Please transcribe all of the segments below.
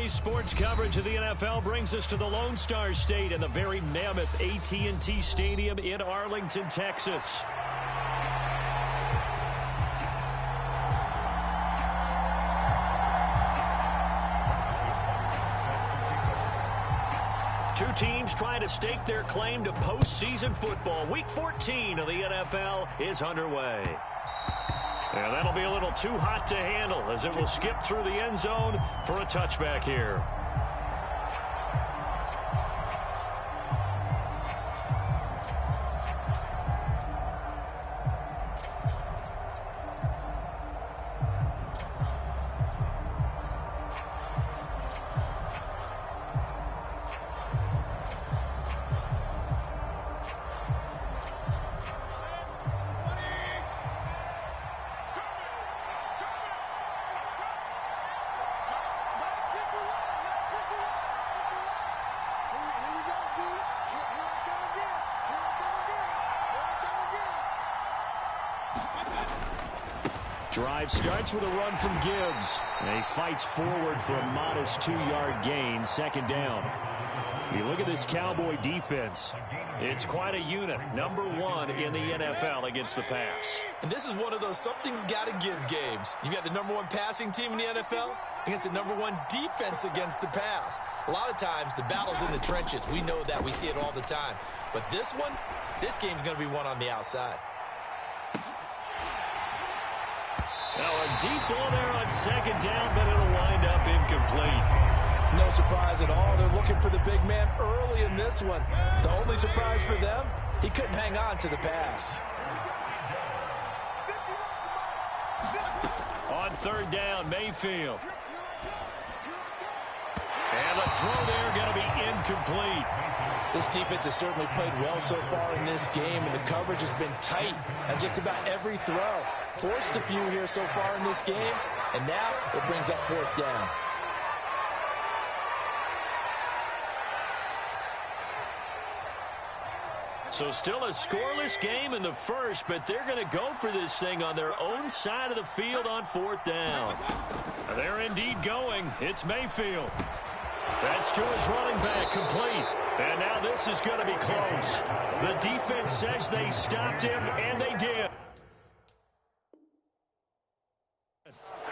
Today's sports coverage of the NFL brings us to the Lone Star State and the very mammoth AT&T Stadium in Arlington, Texas. Two teams trying to stake their claim to postseason football. Week 14 of the NFL is underway. And that'll be a little too hot to handle as it will skip through the end zone for a touchback here. Drive starts with a run from Gibbs. And he fights forward for a modest 2-yard gain, second down. You look at this Cowboy defense. It's quite a unit. Number 1 in the NFL against the pass. And this is one of those something's got to give games. You've got the number 1 passing team in the NFL against the number 1 defense against the pass. A lot of times the battle's in the trenches. We know that. We see it all the time. But this game's going to be won on the outside. Now a deep ball there on second down, but it'll wind up incomplete. No surprise at all. They're looking for the big man early in this one. The only surprise for them, he couldn't hang on to the pass. On third down, Mayfield. And the throw there going to be incomplete. This defense has certainly played well so far in this game, and the coverage has been tight on just about every throw. Forced a few here so far in this game, and now it brings up fourth down. So still a scoreless game in the first, but they're going to go for this thing on their own side of the field on fourth down. They're indeed going. It's Mayfield. That's to his running back, complete. And now this is going to be close. The defense says they stopped him, and they did.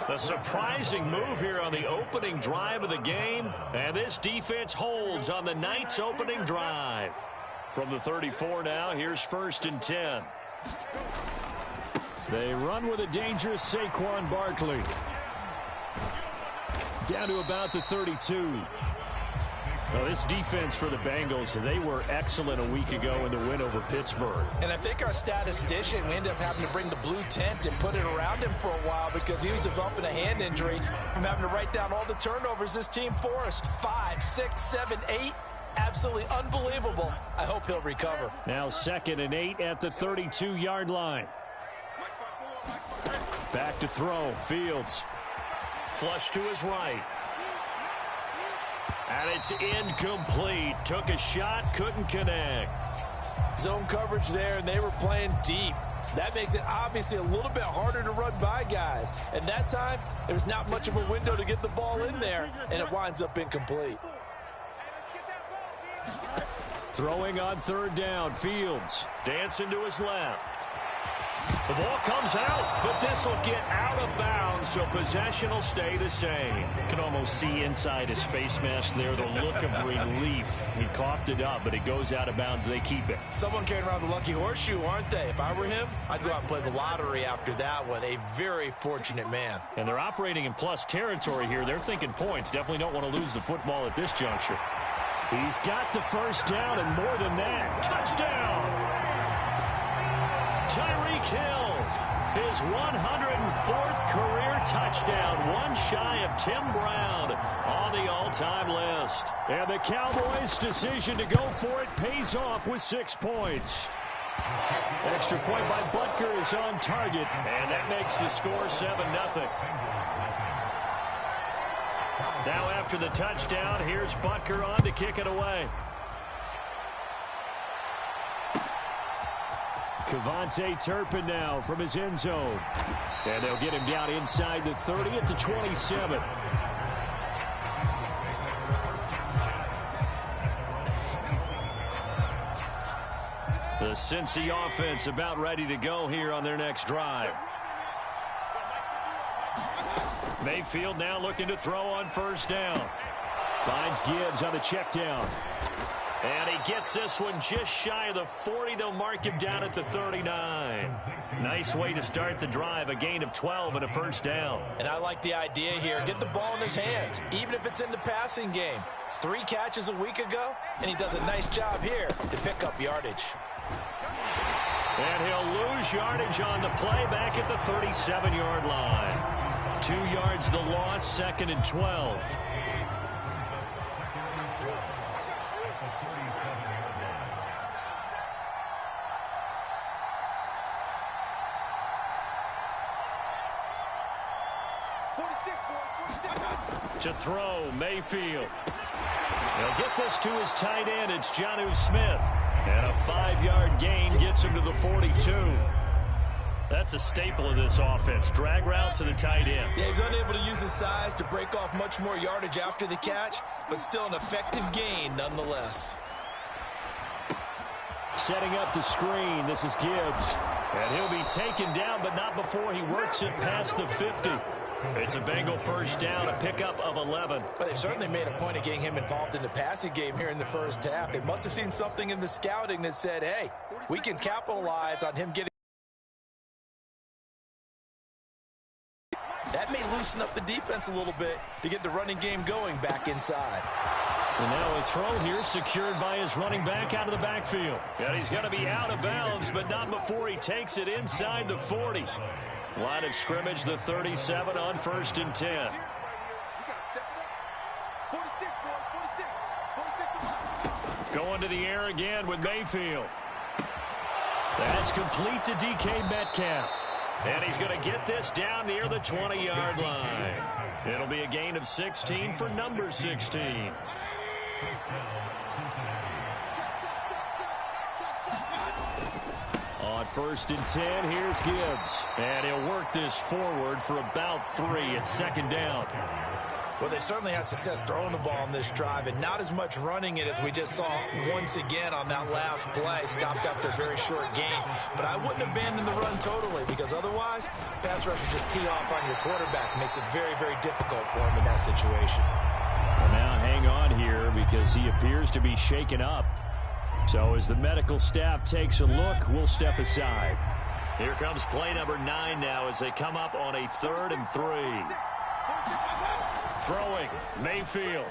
A surprising move here on the opening drive of the game, and this defense holds on the night's opening drive. From the 34 now, here's 1st and 10. They run with a dangerous Saquon Barkley. Down to about the 32. Well, this defense for the Bengals, they were excellent a week ago in the win over Pittsburgh. And I think our statistician, we ended up having to bring the blue tent and put it around him for a while because he was developing a hand injury from having to write down all the turnovers this team forced. 5, 6, 7, 8. Absolutely unbelievable. I hope he'll recover. Now 2nd and 8 at the 32-yard line. Back to throw. Fields. Flush to his right. And it's incomplete. Took a shot, couldn't connect. Zone coverage there, and they were playing deep. That makes it obviously a little bit harder to run by guys. And that time, there was not much of a window to get the ball in there, and it winds up incomplete. Throwing on third down, Fields. Dancing to his left. The ball comes out, but this will get out of bounds, so possession will stay the same. You can almost see inside his face mask there the look of relief. He coughed it up, but it goes out of bounds. They keep it. Someone carrying around the lucky horseshoe, aren't they? If I were him, I'd go out and play the lottery after that one. A very fortunate man. And they're operating in plus territory here. They're thinking points. Definitely don't want to lose the football at this juncture. He's got the first down and more than that. Touchdown! Tyreek Hill, his 104th career touchdown, one shy of Tim Brown on the all-time list. And the Cowboys' decision to go for it pays off with 6 points. Extra point by Butker is on target, and that makes the score 7-0. Now after the touchdown, here's Butker on to kick it away. Kevontae Turpin now from his end zone. And they'll get him down inside the 30 at the 27. The Cincy offense about ready to go here on their next drive. Mayfield now looking to throw on first down. Finds Gibbs on the check down. And he gets this one just shy of the 40. They'll mark him down at the 39. Nice way to start the drive. A gain of 12 and a first down. And I like the idea here. Get the ball in his hands, even if it's in the passing game. 3 catches a week ago, and he does a nice job here to pick up yardage. And he'll lose yardage on the play back at the 37-yard line. 2 yards the loss, 2nd and 12. To throw, Mayfield. He'll get this to his tight end. It's Jonnu Smith. And a 5-yard gain gets him to the 42. That's a staple of this offense. Drag route to the tight end. Yeah, he's unable to use his size to break off much more yardage after the catch, but still an effective gain nonetheless. Setting up the screen. This is Gibbs. And he'll be taken down, but not before he works it past the 50. It's a Bengal first down, a pickup of 11. But they've certainly made a point of getting him involved in the passing game here in the first half. They must have seen something in the scouting that said, hey, we can capitalize on him getting. That may loosen up the defense a little bit to get the running game going back inside. And now a throw here secured by his running back out of the backfield. And he's going to be out of bounds, but not before he takes it inside the 40. Line of scrimmage, the 37 on 1st and 10. Going to the air again with Mayfield. That's complete to DK Metcalf. And he's going to get this down near the 20-yard line. It'll be a gain of 16 for number 16. On 1st and 10, here's Gibbs. And he'll work this forward for about 3 at 2nd down. Well, they certainly had success throwing the ball in this drive, and not as much running it as we just saw once again on that last play. Stopped after a very short gain. But I wouldn't abandon the run totally, because otherwise, pass rushers just tee off on your quarterback. Makes it very, very difficult for him in that situation. Well, now hang on here, because he appears to be shaken up. So as the medical staff takes a look, we'll step aside. Here comes play number 9 now as they come up on a 3rd and 3. Throwing, Mayfield.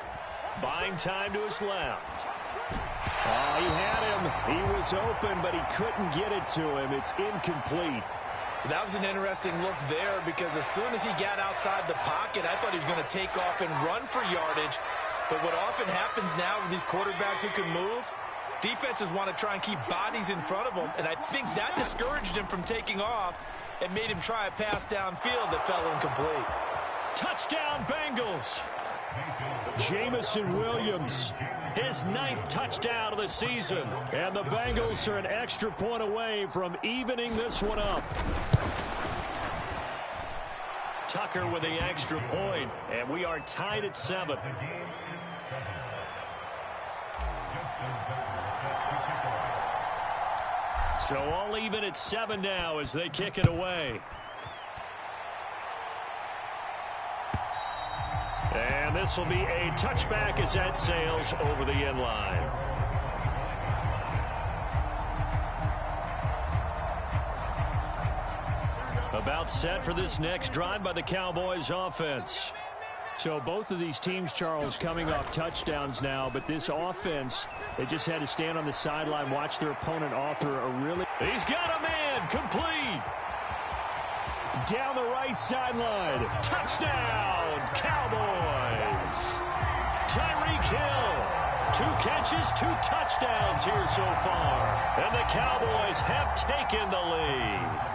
Buying time to his left. Oh, he had him. He was open, but he couldn't get it to him. It's incomplete. That was an interesting look there, because as soon as he got outside the pocket, I thought he was going to take off and run for yardage. But what often happens now with these quarterbacks who can move, defenses want to try and keep bodies in front of them, and I think that discouraged him from taking off and made him try a pass downfield that fell incomplete. Touchdown, Bengals. Jamison Williams, his 9th touchdown of the season. And the Bengals are an extra point away from evening this one up. Tucker with the extra point, and we are tied at 7. So all even at 7 now as they kick it away. And this will be a touchback as that sails over the end line. About set for this next drive by the Cowboys offense. So both of these teams, Charles, coming off touchdowns now, but this offense, they just had to stand on the sideline, watch their opponent author a really... He's got a man, complete. Down the right sideline. Touchdown, Cowboys. Tyreek Hill. 2 catches, 2 touchdowns here so far. And the Cowboys have taken the lead.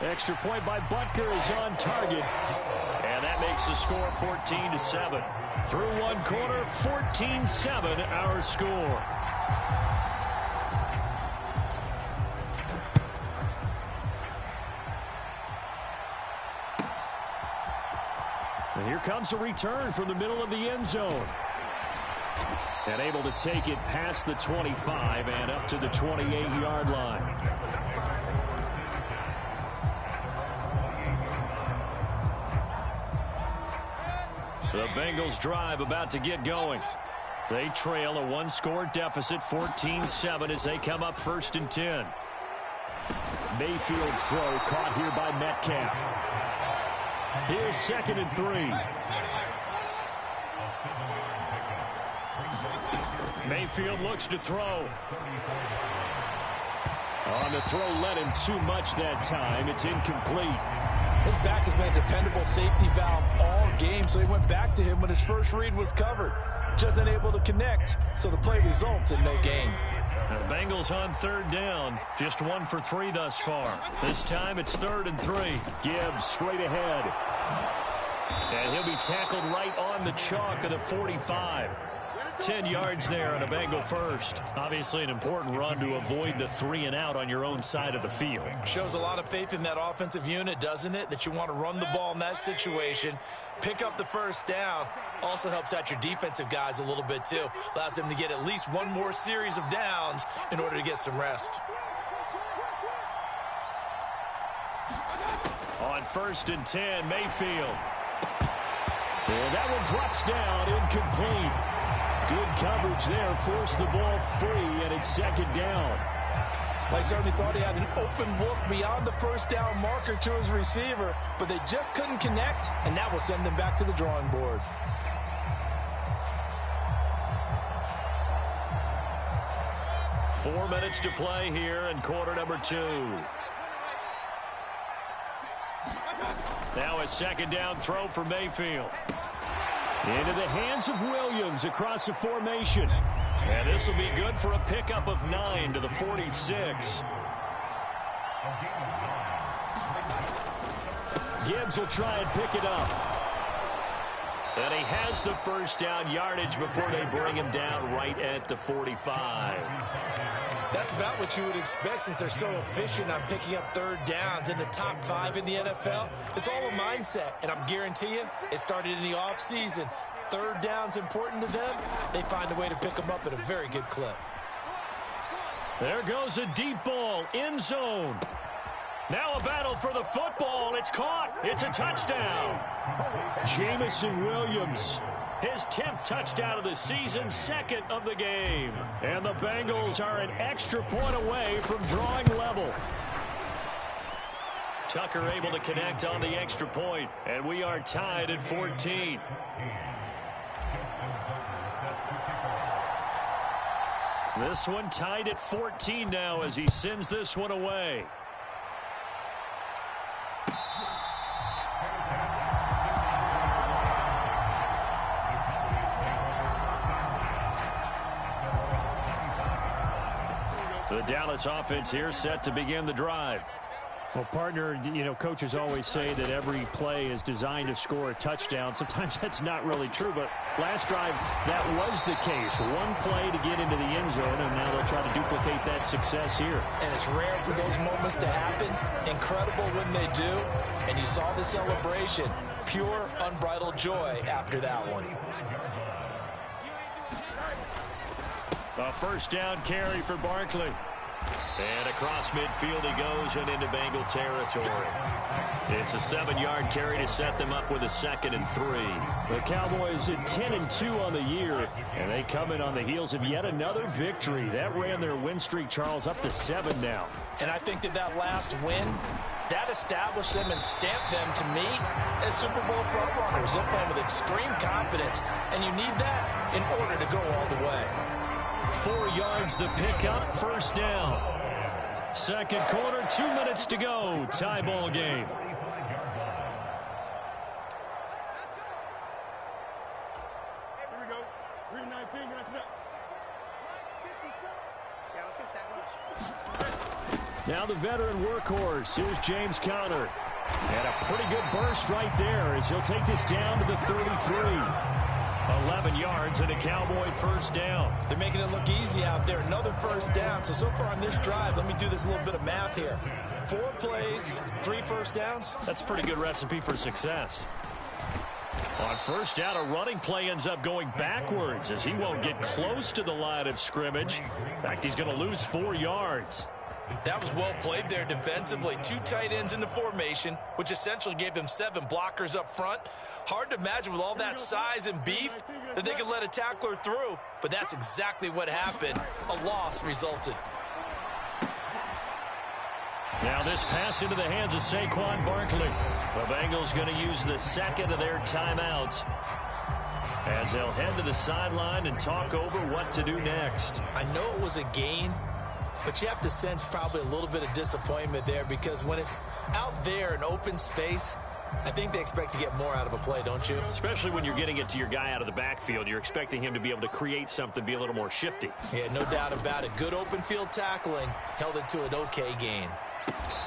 Extra point by Butker is on target. And that makes the score 14-7. Through one quarter, 14-7 our score. And here comes a return from the middle of the end zone. And able to take it past the 25 and up to the 28-yard line. The Bengals drive about to get going. They trail a one-score deficit, 14-7, as they come up 1st and 10. Mayfield's throw caught here by Metcalf. Here's 2nd and 3. Mayfield looks to throw. On the throw, led him too much that time. It's incomplete. His back has been a dependable safety valve all game, so he went back to him when his first read was covered. Just unable to connect, so the play results in no gain. The Bengals on 3rd down. Just 1 for 3 thus far. This time it's 3rd and 3. Gibbs straight ahead. And he'll be tackled right on the chalk of the 45. 10 yards there on a Bengal first. Obviously an important run to avoid the 3 and out on your own side of the field. Shows a lot of faith in that offensive unit, doesn't it? That you want to run the ball in that situation. Pick up the 1st down. Also helps out your defensive guys a little bit too. Allows them to get at least one more series of downs in order to get some rest. On 1st and 10, Mayfield. And that one drops down, incomplete. Good coverage there, forced the ball free, and it's 2nd down. Well, he certainly thought he had an open look beyond the 1st down marker to his receiver, but they just couldn't connect, and that will send them back to the drawing board. Four minutes to play here in quarter number 2. Now a 2nd down throw for Mayfield. Into the hands of Williams across the formation. And this will be good for a pickup of 9 to the 46. Gibbs will try and pick it up. And he has the 1st down yardage before they bring him down right at the 45. That's about what you would expect since they're so efficient on picking up 3rd downs in the top 5 in the NFL. It's all a mindset, and I'm guarantee you it started in the offseason. 3rd down's important to them. They find a way to pick them up at a very good clip. There goes a deep ball, end zone. Now a battle for the football. It's caught. It's a touchdown. Jamison Williams. His 10th touchdown of the season, 2nd of the game. And the Bengals are an extra point away from drawing level. Tucker able to connect on the extra point, and we are tied at 14. This one tied at 14 now as he sends this one away. The Dallas offense here set to begin the drive. Well, partner, you know, coaches always say that every play is designed to score a touchdown. Sometimes that's not really true, but last drive, that was the case. One play to get into the end zone, and now they'll try to duplicate that success here. And it's rare for those moments to happen. Incredible when they do. And you saw the celebration. Pure, unbridled joy after that one. A 1st down carry for Barkley. And across midfield he goes and into Bengal territory. It's a 7-yard carry to set them up with a 2nd and 3. The Cowboys at 10-2 on the year, and they come in on the heels of yet another victory. That ran their win streak, Charles, up to 7 now. And I think that last win, that established them and stamped them, to me, as Super Bowl frontrunners. They're playing with extreme confidence, and you need that in order to go all the way. 4 yards the pickup, 1st down. 2nd quarter, 2 minutes to go. Tie ball game. Here we go. 3:19. Yeah, let's get sack lunch. Now the veteran workhorse. Here's James Conner. And a pretty good burst right there as he'll take this down to the 33. 11 yards and a Cowboy 1st down. They're making it look easy out there. Another 1st down. So far on this drive, let me do this little bit of math here. 4 plays, 3 1st downs. That's a pretty good recipe for success. On first down, a running play ends up going backwards as he won't get close to the line of scrimmage. In fact, he's going to lose 4 yards. That was well played there defensively. 2 tight ends in the formation, which essentially gave them 7 blockers up front. Hard to imagine with all that size and beef that they could let a tackler through, but that's exactly what happened. A loss resulted. Now this pass into the hands of Saquon Barkley. The Bengals going to use the second of their timeouts as they'll head to the sideline and talk over what to do next. I know it was a gain, but you have to sense probably a little bit of disappointment there because when it's out there in open space, I think they expect to get more out of a play, don't you? Especially when you're getting it to your guy out of the backfield. You're expecting him to be able to create something, be a little more shifty. Yeah, no doubt about it. Good open field tackling held it to an okay gain.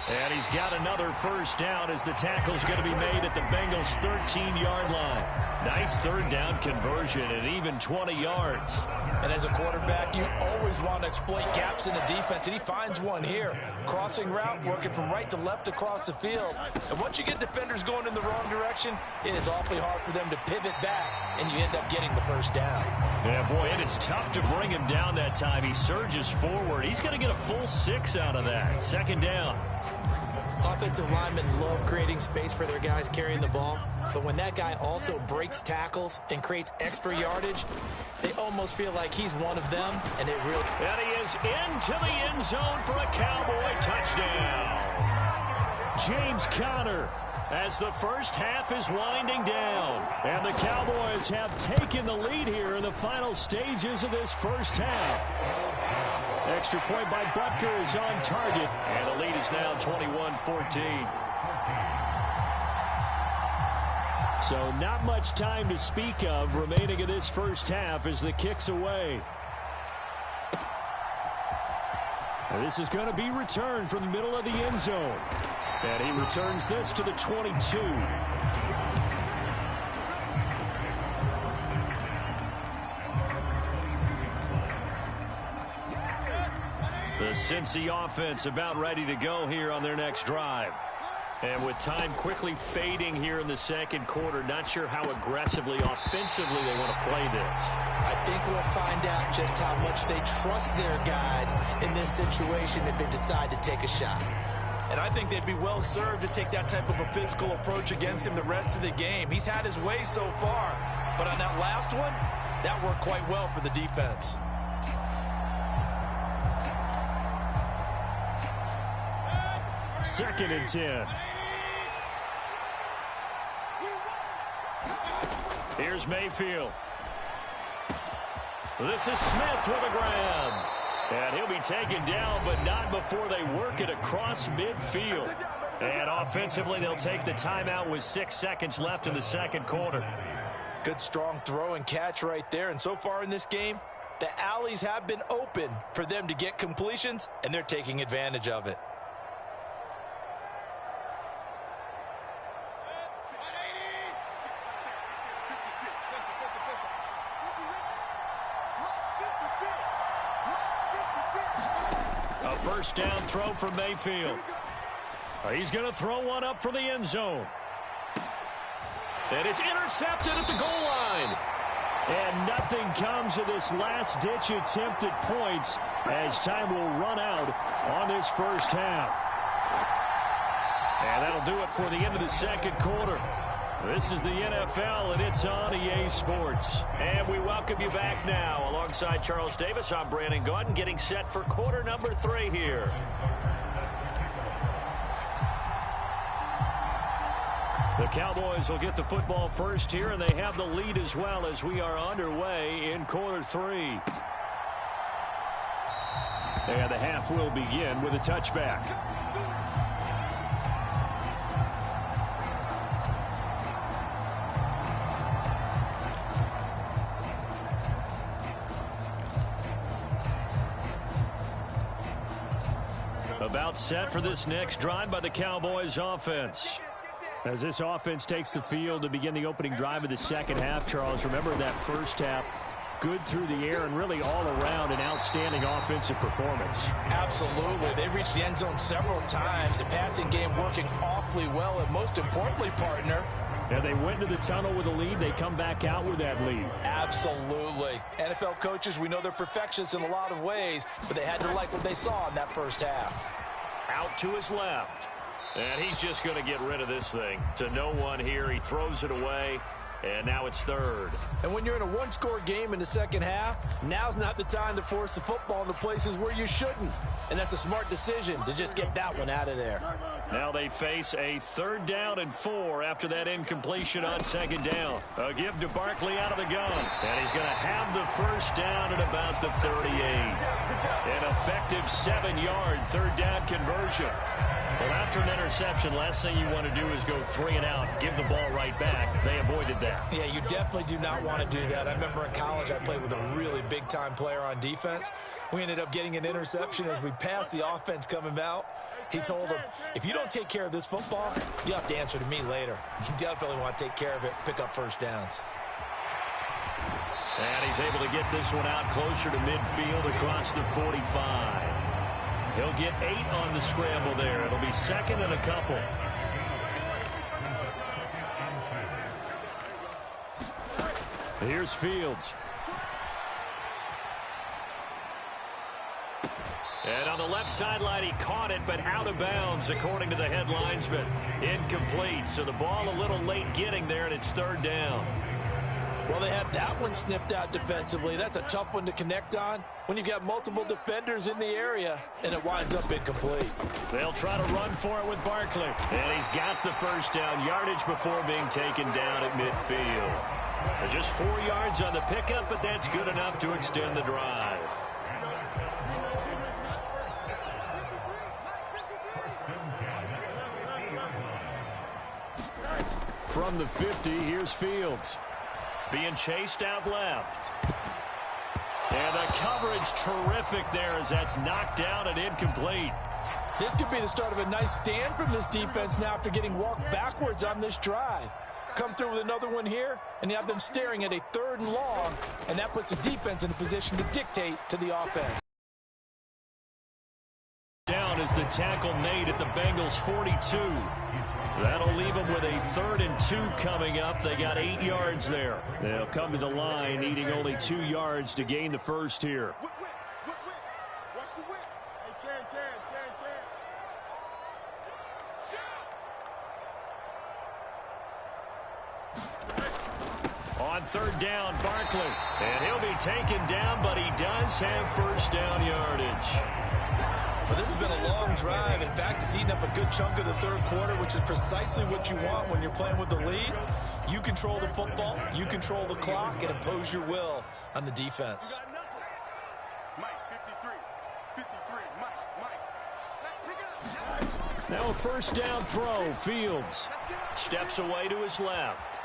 And he's got another first down as the tackle's going to be made at the Bengals' 13-yard line. Nice third down conversion and even 20 yards. And as a quarterback, you always want to exploit gaps in the defense, and he finds one here. Crossing route, working from right to left across the field. And once you get defenders going in the wrong direction, it is awfully hard for them to pivot back, and you end up getting the first down. Yeah, boy, it is tough to bring him down that time. He surges forward. He's going to get a full 6 out of that. Second down. Offensive linemen love creating space for their guys carrying the ball, but when that guy also breaks tackles and creates extra yardage, they almost feel like he's one of them, and it really... And he is into the end zone for a Cowboy touchdown. James Conner, as the first half is winding down, and the Cowboys have taken the lead here in the final stages of this first half. Extra point by Butker is on target, and the lead is now 21-14. So not much time to speak of remaining in this first half as the kick's away. And this is going to be returned from the middle of the end zone. And he returns this to the 22. The Cincy offense about ready to go here on their next drive. And with time quickly fading here in the second quarter, not sure how aggressively, offensively they want to play this. I think we'll find out just how much they trust their guys in this situation if they decide to take a shot. And I think they'd be well served to take that type of a physical approach against him the rest of the game. He's had his way so far, but on that last one, that worked quite well for the defense. Second and 10. Here's Mayfield. This is Smith with a grab. And he'll be taken down, but not before they work it across midfield. And offensively, they'll take the timeout with 6 seconds left in the second quarter. Good strong throw and catch right there. And so far in this game, the alleys have been open for them to get completions, and they're taking advantage of it. First down throw from Mayfield. He's going to throw one up for the end zone. And it's intercepted at the goal line. And nothing comes of this last-ditch attempt at points as time will run out on this first half. And that'll do it for the end of the second quarter. This is the NFL, and it's on EA Sports. And we welcome you back now. Alongside Charles Davis, I'm Brandon Gaudin, getting set for quarter number 3 here. The Cowboys will get the football first here, and they have the lead as well as we are underway in quarter 3. And the half will begin with a touchback. About set for this next drive by the Cowboys offense. As this offense takes the field to begin the opening drive of the second half, Charles, remember that first half, good through the air and really all around an outstanding offensive performance. Absolutely. They reached the end zone several times. The passing game working awfully well, and most importantly, partner, And they went to the tunnel with a lead. They come back out with that lead. Absolutely. NFL coaches, we know they're perfectionists in a lot of ways, but they had to like what they saw in that first half. Out to his left. And he's just going to get rid of this thing. To no one here. He throws it away. And now it's third. And when you're in a one-score game in the second half, now's not the time to force the football in the places where you shouldn't. And that's a smart decision to just get that one out of there. Now they face a 3rd down and 4 after that incompletion on 2nd down. A give to Barkley out of the gun. And he's going to have the first down at about the 38. An effective 7-yard 3rd down conversion. Well, after an interception, last thing you want to do is go 3 and out, give the ball right back. They avoided that. Yeah, you definitely do not want to do that. I remember in college I played with a really big-time player on defense. We ended up getting an interception as we passed the offense coming out. He told him, if you don't take care of this football, you have to answer to me later. You definitely want to take care of it, pick up first downs. And he's able to get this one out closer to midfield across the 45. He'll get 8 on the scramble there. It'll be 2nd and a couple. Here's Fields. And on the left sideline, he caught it, but out of bounds, according to the head linesman. Incomplete, so the ball a little late getting there, and it's 3rd down. Well, they had that one sniffed out defensively. That's a tough one to connect on when you've got multiple defenders in the area, and it winds up incomplete. They'll try to run for it with Barkley. And he's got the first down yardage before being taken down at midfield. Just 4 yards on the pickup, but that's good enough to extend the drive. From the 50, here's Fields. Being chased out left. And the coverage terrific there as that's knocked down and incomplete. This could be the start of a nice stand from this defense now after getting walked backwards on this drive. Come through with another one here, and you have them staring at a 3rd and long, and that puts the defense in a position to dictate to the offense. Down is the tackle made at the Bengals 42. That'll leave them with a 3rd and 2 coming up. They got 8 yards there. They'll come to the line, needing only 2 yards to gain the first here. On 3rd down, Barkley. And he'll be taken down, but he does have first down yardage. Well, this has been a long drive. In fact, it's eaten up a good chunk of the 3rd quarter, which is precisely what you want when you're playing with the lead. You control the football, you control the clock, and impose your will on the defense. Now a first down throw. Fields steps away to his left.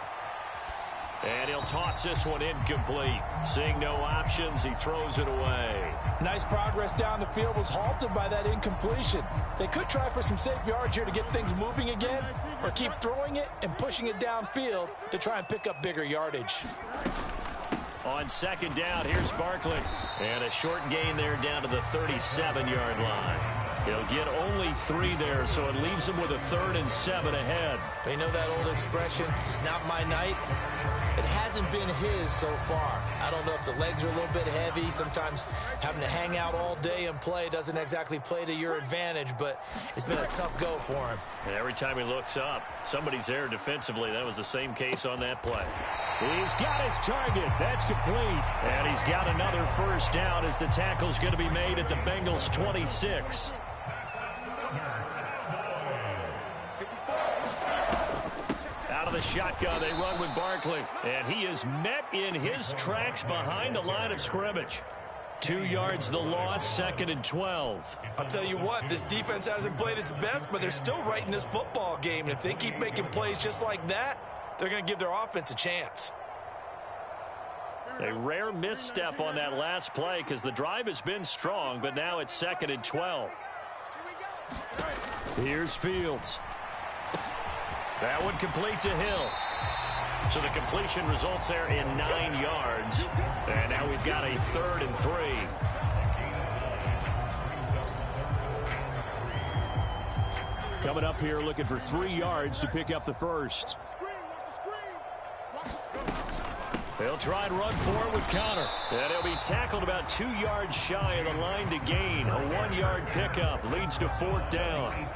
And he'll toss this one incomplete. Seeing no options, he throws it away. Nice progress down the field, was halted by that incompletion. They could try for some safe yards here to get things moving again, or keep throwing it and pushing it downfield to try and pick up bigger yardage. On 2nd down, here's Barkley. And a short gain there down to the 37-yard line. He'll get only 3 there, so it leaves him with a 3rd and 7 ahead. They know that old expression, it's not my night. It hasn't been his so far. I don't know if the legs are a little bit heavy. Sometimes having to hang out all day and play doesn't exactly play to your advantage, but it's been a tough go for him. And every time he looks up, somebody's there defensively. That was the same case on that play. He's got his target. That's complete. And he's got another first down as the tackle's going to be made at the Bengals 26. The shotgun, they run with Barkley, and he is met in his tracks behind the line of scrimmage. 2 yards the loss, 2nd and 12. I'll tell you what, this defense hasn't played its best, but they're still right in this football game. And if they keep making plays just like that, they're going to give their offense a chance. A rare misstep on that last play because the drive has been strong, but now it's 2nd and 12. Here's Fields. That one complete to Hill. So the completion results there in 9 yards. And now we've got a 3rd and 3. Coming up here looking for 3 yards to pick up the first. They'll try and run for it with Conner. And he'll be tackled about 2 yards shy of the line to gain. A 1-yard pickup leads to 4th down.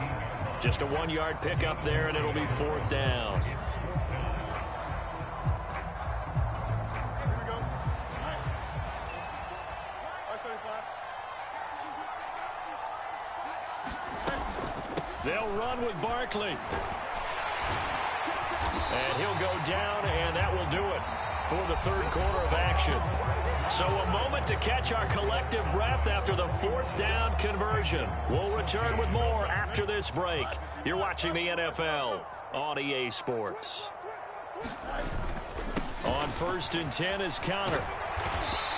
Just a 1-yard pickup there, and it'll be 4th down. They'll run with Barkley. And he'll go down, and that will do it for the 3rd quarter of action. So a moment to catch our collective breath after the 4th down conversion. We'll return with more after this break. You're watching the NFL on EA Sports. On 1st and 10 is Conner.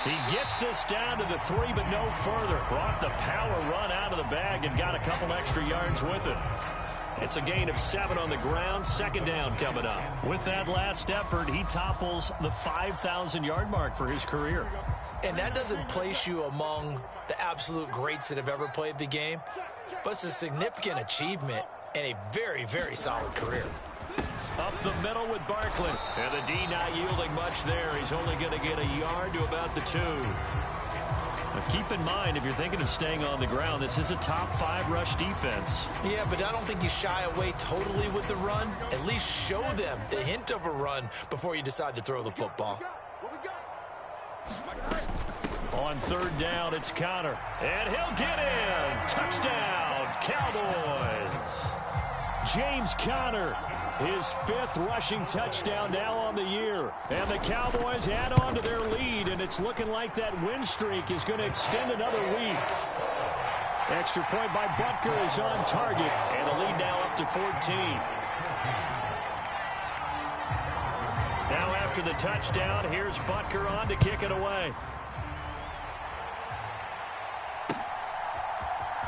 He gets this down to the 3, but no further. Brought the power run out of the bag and got a couple extra yards with it. It's a gain of 7 on the ground. 2nd down coming up. With that last effort, he topples the 5,000-yard mark for his career. And that doesn't place you among the absolute greats that have ever played the game, but it's a significant achievement and a very, very solid career. Up the middle with Barkley. And the D not yielding much there. He's only going to get a yard to about the 2. Now keep in mind, if you're thinking of staying on the ground, this is a top 5 rush defense. Yeah, but I don't think you shy away totally with the run. At least show them the hint of a run before you decide to throw the football. On 3rd down, it's Conner. And he'll get in. Touchdown, Cowboys. James Conner, his 5th rushing touchdown now on the year. And the Cowboys add on to their lead, and it's looking like that win streak is going to extend another week. Extra point by Butker is on target, and the lead now up to 14. Now after the touchdown, here's Butker on to kick it away.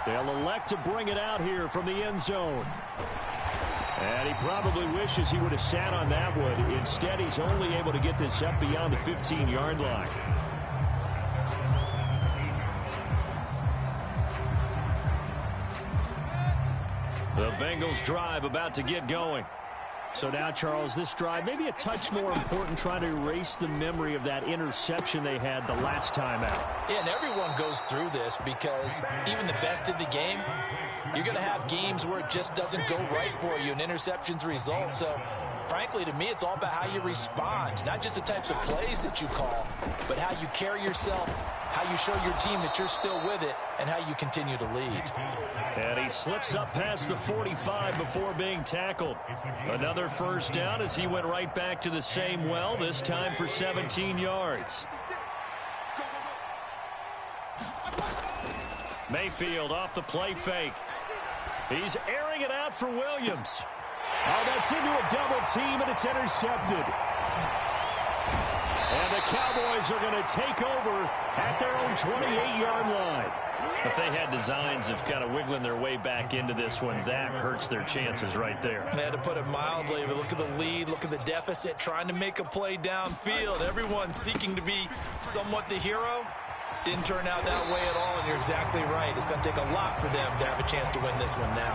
They'll elect to bring it out here from the end zone. And he probably wishes he would have sat on that one. Instead, he's only able to get this up beyond the 15-yard line. The Bengals drive about to get going. So now, Charles, this drive maybe a touch more important, trying to erase the memory of that interception they had the last time out. Yeah, and everyone goes through this because even the best in the game, you're going to have games where it just doesn't go right for you and interceptions result. So, frankly, to me, it's all about how you respond, not just the types of plays that you call, but how you carry yourself, how you show your team that you're still with it, and how you continue to lead. And he slips up past the 45 before being tackled. Another 1st down as he went right back to the same well, this time for 17 yards. Mayfield off the play fake. He's airing it out for Williams. Oh, that's into a double team, and it's intercepted. And the Cowboys are going to take over at their own 28-yard line. If they had designs of kind of wiggling their way back into this one, that hurts their chances right there. They had to put it mildly, but look at the lead, look at the deficit, trying to make a play downfield. Everyone seeking to be somewhat the hero. Didn't turn out that way at all, and you're exactly right. It's going to take a lot for them to have a chance to win this one now.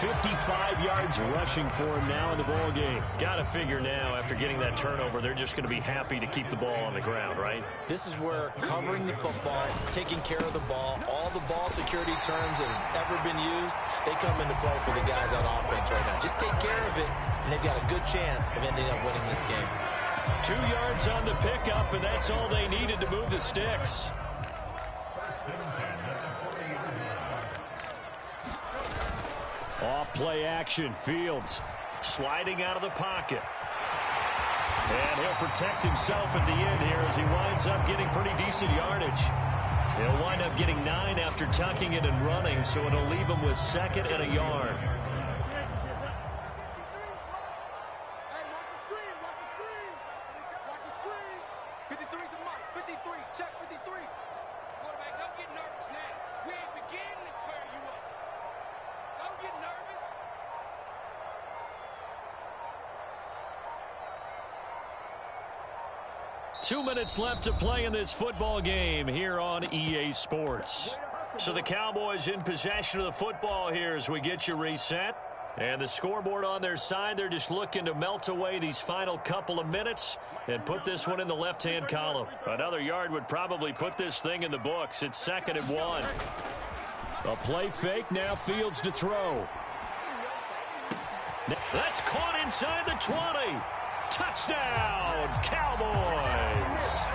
55 yards rushing for him now in the ball game. Got to figure now, after getting that turnover, they're just going to be happy to keep the ball on the ground, right? This is where covering the football, taking care of the ball, all the ball security terms that have ever been used, they come into play for the guys on offense right now. Just take care of it, and they've got a good chance of ending up winning this game. 2 yards on the pickup, and that's all they needed to move the sticks. Off play action. Fields sliding out of the pocket. And he'll protect himself at the end here as he winds up getting pretty decent yardage. He'll wind up getting 9 after tucking it and running, so it'll leave him with 2nd and a yard. Two minutes left to play in this football game here on EA Sports. So the Cowboys in possession of the football here as we get you reset. And the scoreboard on their side, they're just looking to melt away these final couple of minutes and put this one in the left-hand column. Another yard would probably put this thing in the books. It's 2nd and 1. A play fake, now Fields to throw. That's caught inside the 20. Touchdown, Cowboys.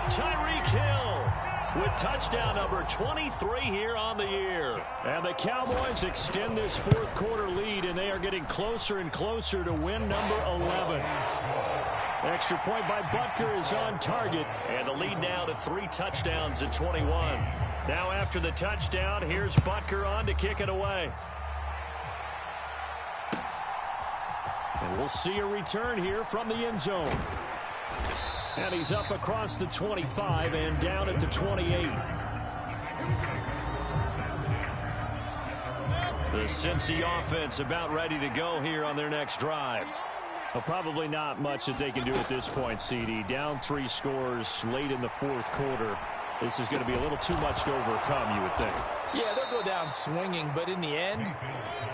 Tyreek Hill with touchdown number 23 here on the year. And the Cowboys extend this fourth quarter lead, and they are getting closer and closer to win number 11. Extra point by Butker is on target. And the lead now to 3 touchdowns at 21. Now after the touchdown, here's Butker on to kick it away. And we'll see a return here from the end zone. And he's up across the 25 and down at the 28. The Cincy offense about ready to go here on their next drive. Well, probably not much that they can do at this point, CD. Down 3 scores late in the fourth quarter. This is going to be a little too much to overcome, you would think. Yeah, they'll go down swinging, but in the end,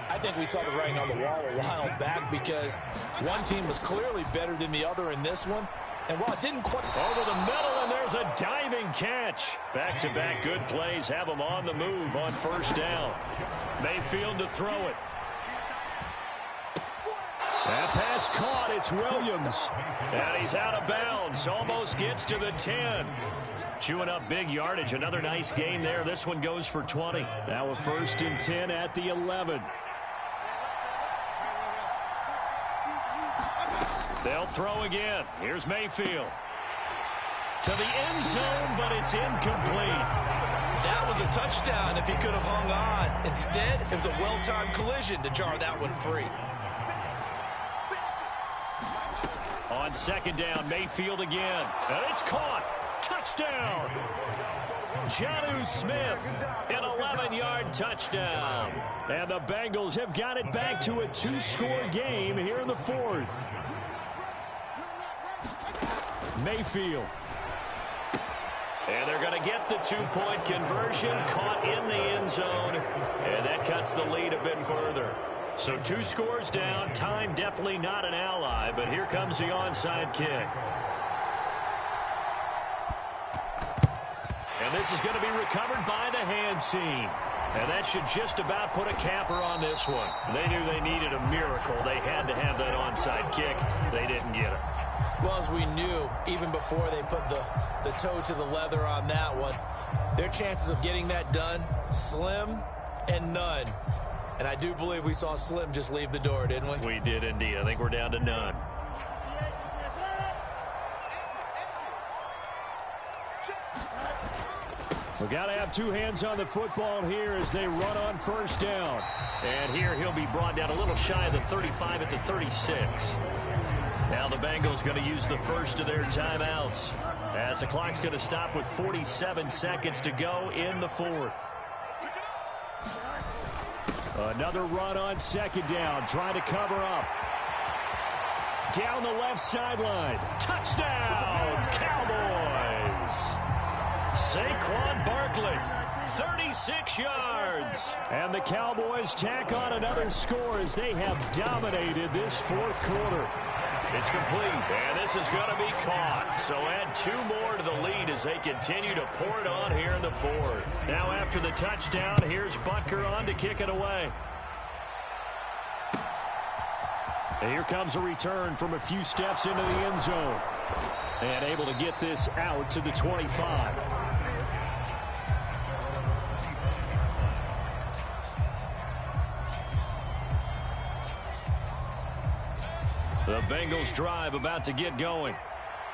I think we saw the writing on the wall a while back because one team was clearly better than the other in this one. And while it didn't quite... Over the middle, and there's a diving catch. Back-to-back good plays have them on the move on first down. Mayfield to throw it. That pass caught. It's Williams. And he's out of bounds. Almost gets to the 10. Chewing up big yardage. Another nice gain there. This one goes for 20. Now a 1st and 10 at the 11. They'll throw again. Here's Mayfield. To the end zone, but it's incomplete. That was a touchdown if he could have hung on. Instead, it was a well-timed collision to jar that one free. On 2nd down, Mayfield again. And it's caught. Touchdown. Jonnu Smith, an 11-yard touchdown. And the Bengals have got it back to a 2-score game here in the fourth. Mayfield. And they're going to get the 2-point conversion, caught in the end zone, and that cuts the lead a bit further. So 2 scores down, time definitely not an ally, but here comes the onside kick. And this is going to be recovered by the hands team. And that should just about put a capper on this one. They knew they needed a miracle. They had to have that onside kick. They didn't get it. Well, as we knew, even before they put the toe to the leather on that one, their chances of getting that done, slim and none. And I do believe we saw Slim just leave the door, didn't we? We did indeed. I think we're down to none. We've got to have 2 hands on the football here as they run on first down. And here he'll be brought down a little shy of the 35 at the 36. Now the Bengals going to use the first of their timeouts as the clock's going to stop with 47 seconds to go in the fourth. Another run on 2nd down, trying to cover up. Down the left sideline. Touchdown, Cowboys! Saquon Barkley, 36 yards. And the Cowboys tack on another score as they have dominated this fourth quarter. It's complete, and this is going to be caught. So add 2 more to the lead as they continue to pour it on here in the fourth. Now after the touchdown, here's Butker on to kick it away. And here comes a return from a few steps into the end zone. And able to get this out to the 25. The Bengals drive about to get going.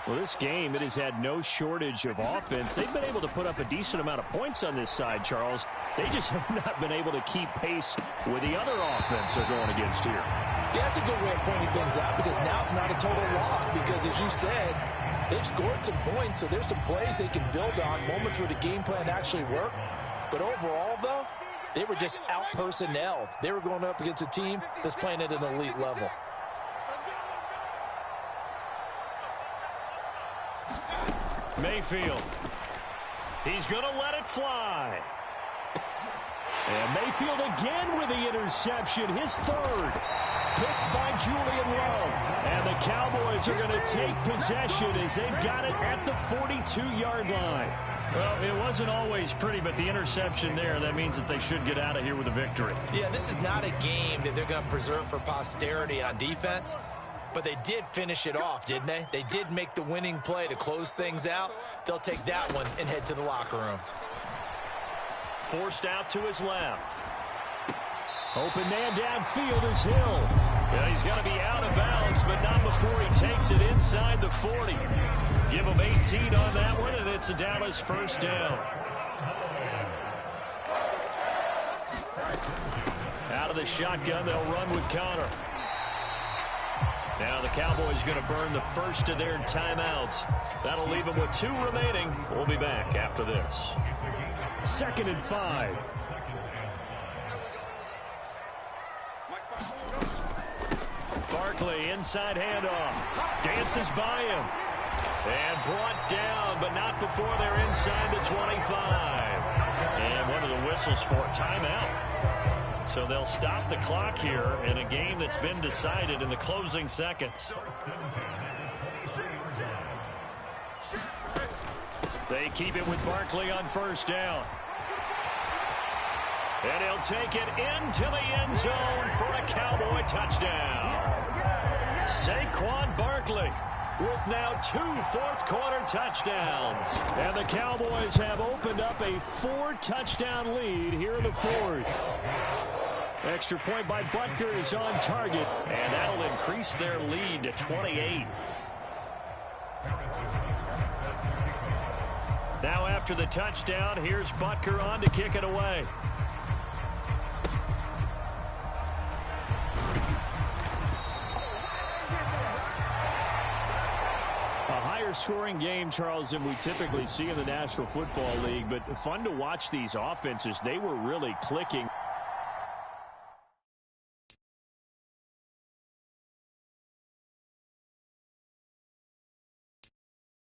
Well, this game, it has had no shortage of offense. They've been able to put up a decent amount of points on this side, Charles. They just have not been able to keep pace with the other offense they're going against here. Yeah, that's a good way of pointing things out because now it's not a total loss because, as you said, they've scored some points, so there's some plays they can build on, moments where the game plan actually worked. But overall, though, they were just out-personnel. They were going up against a team that's playing at an elite level. Mayfield. He's going to let it fly. And Mayfield again with the interception, his third. Picked by Julian Love. And the Cowboys are going to take possession as they've got it at the 42-yard line. Well, it wasn't always pretty, but the interception there, that means that they should get out of here with a victory. Yeah, this is not a game that they're going to preserve for posterity on defense, but they did finish it off, didn't they? They did make the winning play to close things out. They'll take that one and head to the locker room. Forced out to his left. Open man downfield is Hill. Yeah, he's got to be out of bounds, but not before he takes it inside the 40. Give him 18 on that one, and it's a Dallas first down. Out of the shotgun, they'll run with Connor. Now the Cowboys going to burn the first of their timeouts. That'll leave them with 2 remaining. We'll be back after this. 2nd and 5. Barkley, inside handoff. Dances by him. And brought down, but not before they're inside the 25. And one of the whistles for a timeout. So they'll stop the clock here in a game that's been decided in the closing seconds. They keep it with Barkley on first down. And he'll take it into the end zone for a Cowboy touchdown. Saquon Barkley with now 2 fourth-quarter touchdowns. And the Cowboys have opened up a 4-touchdown lead here in the 4th. Extra point by Butker is on target. And that'll increase their lead to 28. Now after the touchdown, here's Butker on to kick it away. Scoring game, Charles, than we typically see in the National Football League, but fun to watch these offenses. They were really clicking.